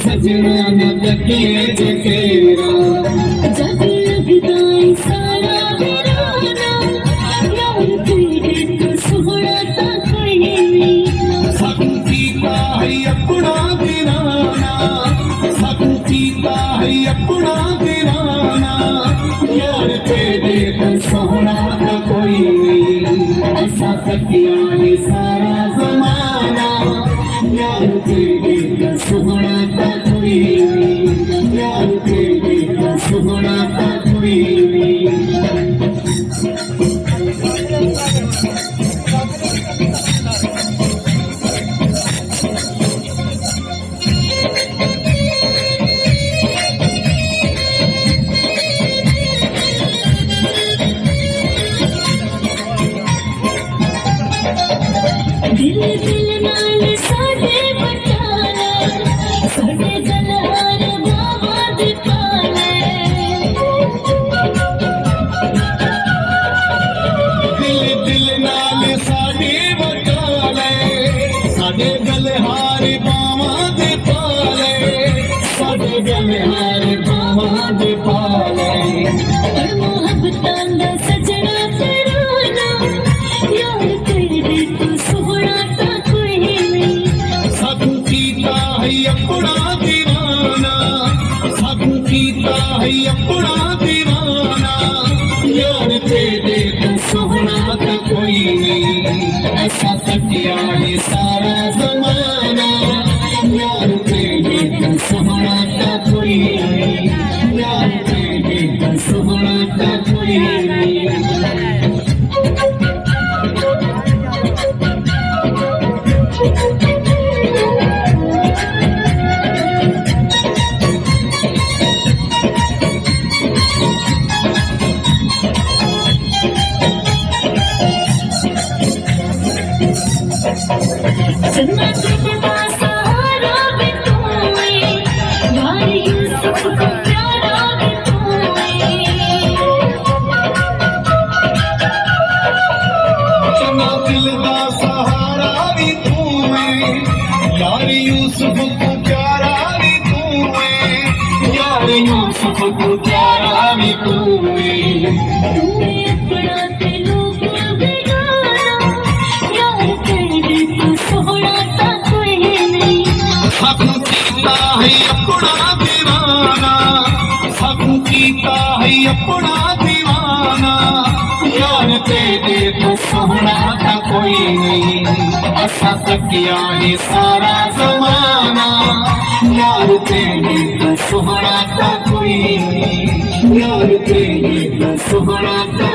सजना न तकिए जे तेरा जब लगदा है सारा वीराना यार तेरे तो सोहना ता कोई नहीं सब सीता है अपना दीवाना सब सीता है अपना दीवाना यार तेरे तो सोहना ता कोई नहीं ऐसा तकिया है सारा ज़माना यार तेरे तो सोहना ता कोई नहीं यार तेरे तो सोहना ता कोई नहीं दिल दिल नाल साडे बटाला साडे गलहार बाबा दी पाले दिल दिल नाल साडे बटाले साडे गलहार बाबा दे पाले साडे गलहार बाबा दे पाले पर मोहब्बतां दा सजना तराना यार तेरे तो सोहना ता कोई नहीं साधु कीता है अपना दीवाना साधु कीता है अपना दीवाना यार तेरे तो सोहना ता कोई नहीं ऐसा तकिया है सारा ज़माना यार तेरे तो सोहना ता कोई नहीं यार तेरे तो सोहना ता कोई नहीं सन्ना तेरा सहारा भी तू है यार यूसुफ को प्यारा भी तू है चना दिल दा सहारा भी तू है यार यूसुफ को प्यारा भी तू है यार यूसुफ को प्यारा भी तू है तूने अपना ते लोग बिगाड़ा यार तेरे तो सोहना ता कोई नहीं सब कीता है अपना दीवाना सब कीता है अपना दीवाना यार तेरे तो सोहना था कोई नहीं ऐसा तकिया है सारा ज़माना यार तेरे तो सोहना था कोई नहीं यार तेरे तो सोहना था